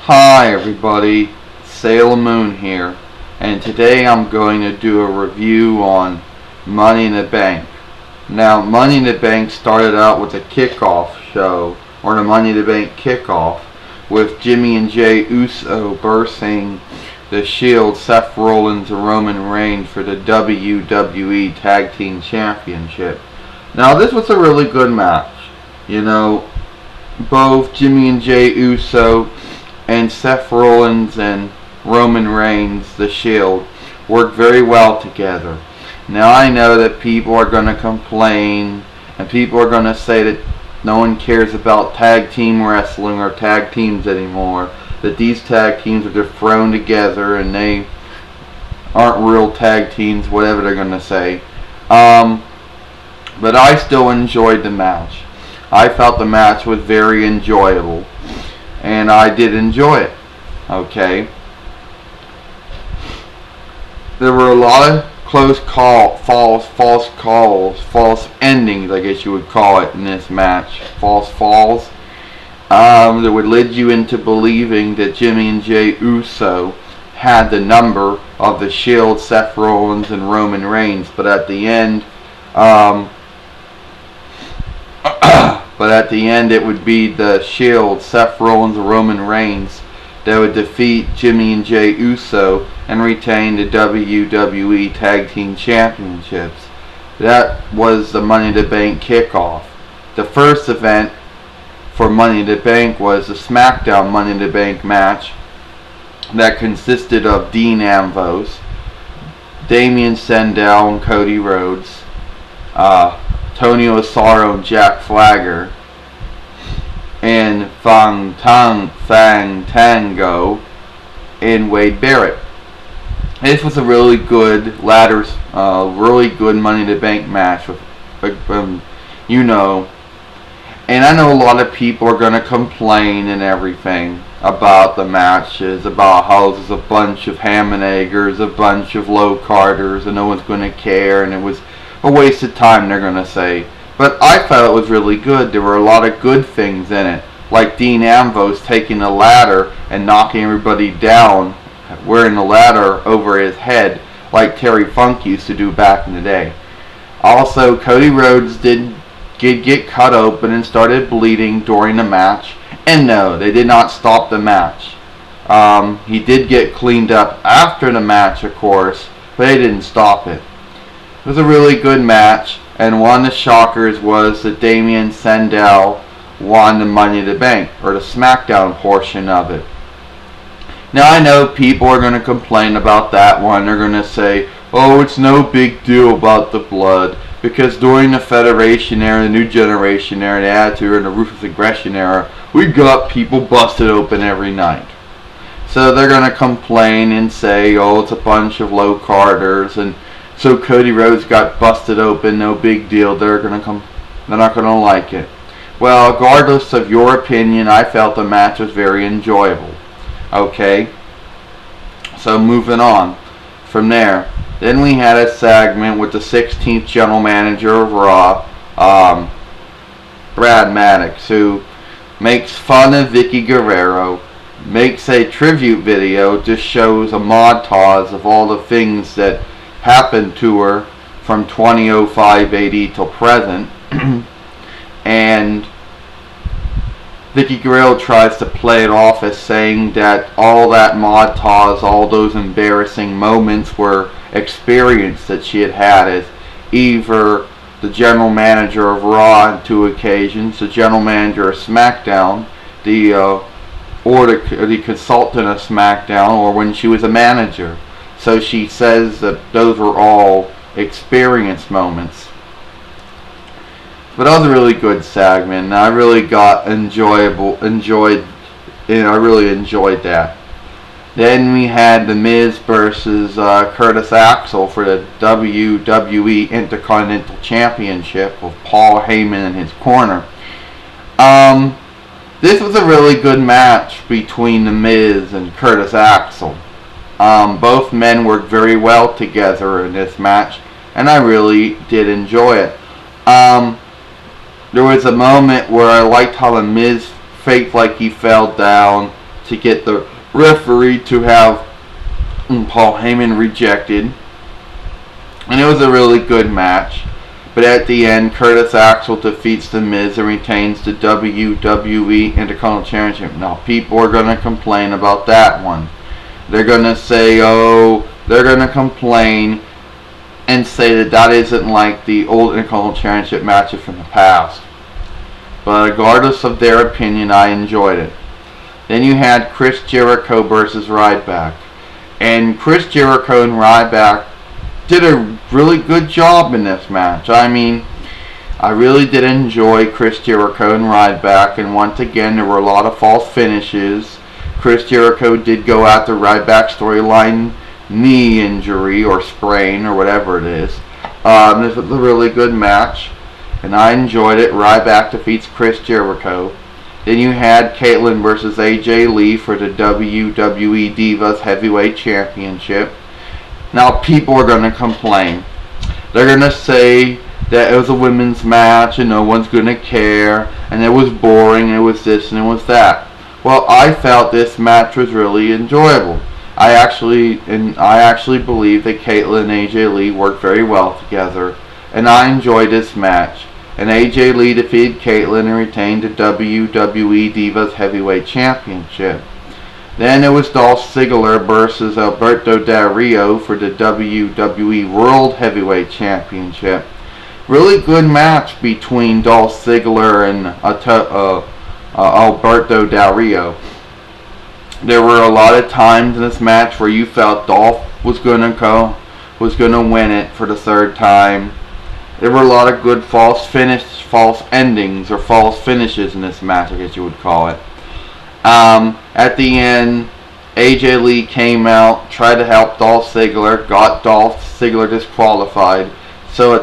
Hi everybody, Sailor Moon here, and today I'm going to do a review on Money in the Bank. Now, Money in the Bank started out with a kickoff show, or the Money in the Bank kickoff, with Jimmy and Jay Uso versing the Shield, Seth Rollins and Roman Reigns for the WWE Tag Team Championship. Now, this was a really good match. You know, both Jimmy and Jay Uso and Seth Rollins and Roman Reigns, the Shield, work very well together. Now, I know that people are going to complain and people are going to say that no one cares about tag team wrestling or tag teams anymore, that these tag teams are just thrown together and they aren't real tag teams, whatever they're going to say. But I still enjoyed the match. I felt the match was very enjoyable, and I did enjoy it. Okay. There were a lot of close false endings, I guess you would call it, in this match. False falls. That would lead you into believing that Jimmy and Jay Uso had the number of the Shield, Seth Rollins and Roman Reigns, but at the end, it would be the Shield, Seth Rollins, and Roman Reigns that would defeat Jimmy and Jay Uso and retain the WWE Tag Team Championships. That was the Money in the Bank kickoff. The first event for Money in the Bank was the SmackDown Money in the Bank match that consisted of Dean Ambrose, Damien Sandow and Cody Rhodes, Tony Osaro and Jack Flagger, and Fang Tango and Wade Barrett. This was a really good really good Money in the Bank match with, you know. And I know a lot of people are going to complain and everything about the matches, about how there's a bunch of ham and eggers, a bunch of low carders, and no one's going to care, and it was a waste of time, they're going to say. But I felt it was really good. There were a lot of good things in it, like Dean Ambrose taking a ladder and knocking everybody down, wearing the ladder over his head, like Terry Funk used to do back in the day. Also, Cody Rhodes did get cut open and started bleeding during the match. And no, they did not stop the match. He did get cleaned up after the match, of course, but they didn't stop it. It was a really good match, and one of the shockers was that Damien Sandow won the Money in the Bank, or the SmackDown portion of it. Now, I know people are going to complain about that one. They're going to say, oh, it's no big deal about the blood, because during the Federation era, the New Generation era, the Attitude Era, and the Ruthless Aggression era, we got people busted open every night. So they're going to complain and say, oh, it's a bunch of low carders, and so Cody Rhodes got busted open, no big deal, they're not going to like it. Well, regardless of your opinion, I felt the match was very enjoyable. Okay, so moving on from there. Then we had a segment with the 16th General Manager of Raw, Brad Maddox, who makes fun of Vicky Guerrero, makes a tribute video, just shows a montage of all the things that happened to her from 2005 AD till present. And Vicky Guerrero tries to play it off as saying that all that montage, all those embarrassing moments were experience that she had as either the general manager of Raw on 2 occasions, the general manager of SmackDown, or the consultant of SmackDown, or when she was a manager. So she says that those were all experience moments. But that was a really good segment, and I really enjoyed that. Then we had The Miz versus Curtis Axel for the WWE Intercontinental Championship with Paul Heyman in his corner. This was a really good match between The Miz and Curtis Axel. Both men worked very well together in this match, and I really did enjoy it. There was a moment where I liked how The Miz faked like he fell down to get the referee to have Paul Heyman rejected. And it was a really good match. But at the end, Curtis Axel defeats The Miz and retains the WWE Intercontinental Championship. Now, people are going to complain about that one. They're going to say, they're going to complain and say that isn't like the old Intercontinental Championship matches from the past. But regardless of their opinion, I enjoyed it. Then you had Chris Jericho versus Ryback. And Chris Jericho and Ryback did a really good job in this match. I mean, I really did enjoy Chris Jericho and Ryback, and once again there were a lot of false finishes. Chris Jericho did go after Ryback's storyline knee injury or sprain or whatever it is. This was a really good match, and I enjoyed it. Ryback defeats Chris Jericho. Then you had Caitlyn versus AJ Lee for the WWE Divas Heavyweight Championship. Now people are going to complain. They're going to say that it was a women's match and no one's going to care, and it was boring, and it was this and it was that. Well, I felt this match was really enjoyable. I actually believe that Caitlyn and AJ Lee worked very well together, and I enjoyed this match. And AJ Lee defeated Caitlyn and retained the WWE Divas Heavyweight Championship. Then it was Dolph Ziggler versus Alberto Del Rio for the WWE World Heavyweight Championship. Really good match between Dolph Ziggler and Alberto Del Rio. There were a lot of times in this match where you felt Dolph was going to win it for the third time. There were a lot of good false endings or false finishes in this match, I guess you would call it. At the end, AJ Lee came out, tried to help Dolph Ziggler, got Dolph Ziggler disqualified. So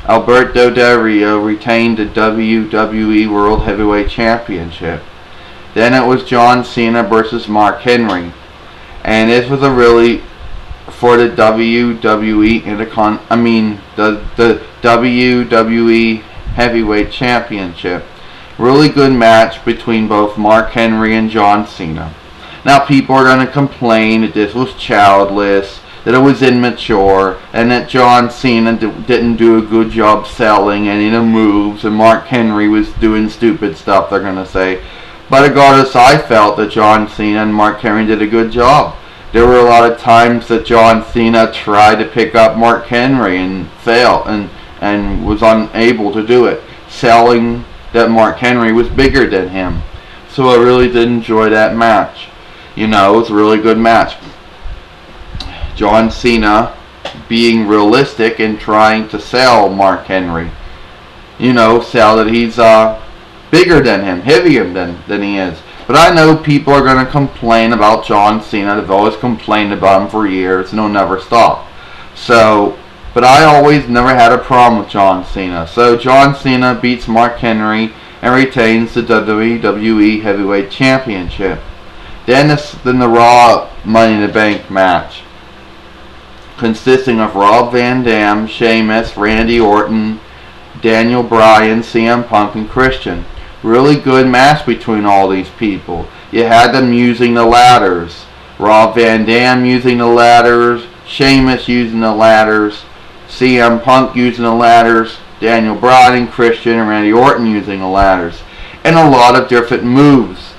Alberto Del Rio retained the WWE World Heavyweight Championship. Then it was John Cena versus Mark Henry, and this was for the WWE the WWE Heavyweight Championship. Really good match between both Mark Henry and John Cena. Now people are going to complain that this was childless, that it was immature, and that John Cena didn't do a good job selling any of the moves, and Mark Henry was doing stupid stuff, they're going to say. But regardless, I felt that John Cena and Mark Henry did a good job. There were a lot of times that John Cena tried to pick up Mark Henry and failed and was unable to do it, selling that Mark Henry was bigger than him. So I really did enjoy that match. It was a really good match. John Cena being realistic and trying to sell Mark Henry. Sell that he's bigger than him, heavier than he is. But I know people are going to complain about John Cena. They've always complained about him for years, and he'll never stop. But I always never had a problem with John Cena. So John Cena beats Mark Henry and retains the WWE Heavyweight Championship. Then the Raw Money in the Bank match, consisting of Rob Van Dam, Sheamus, Randy Orton, Daniel Bryan, CM Punk, and Christian. Really good match between all these people. You had them using the ladders. Rob Van Dam using the ladders, Sheamus using the ladders, CM Punk using the ladders, Daniel Bryan, Christian, and Randy Orton using the ladders. And a lot of different moves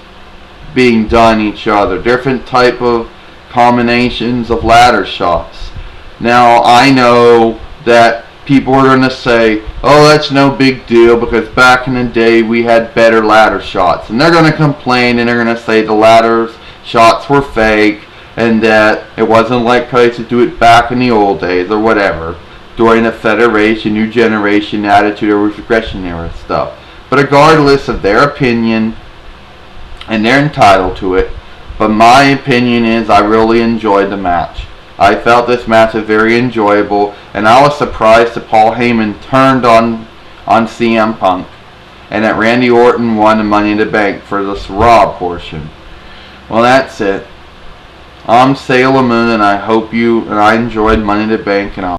being done each other. Different type of combinations of ladder shots. Now, I know that people are going to say, oh, that's no big deal because back in the day we had better ladder shots. And they're going to complain and they're going to say the ladder shots were fake and that it wasn't like how they used to do it back in the old days or whatever, during the Federation, New Generation, Attitude or Regression era stuff. But regardless of their opinion, and they're entitled to it, but my opinion is I really enjoyed the match. I felt this match was very enjoyable, and I was surprised that Paul Heyman turned on CM Punk and that Randy Orton won the Money in the Bank for this Raw portion. Well, that's it. I'm Sailor Moon, and I hope you and I enjoyed Money in the Bank, and I'll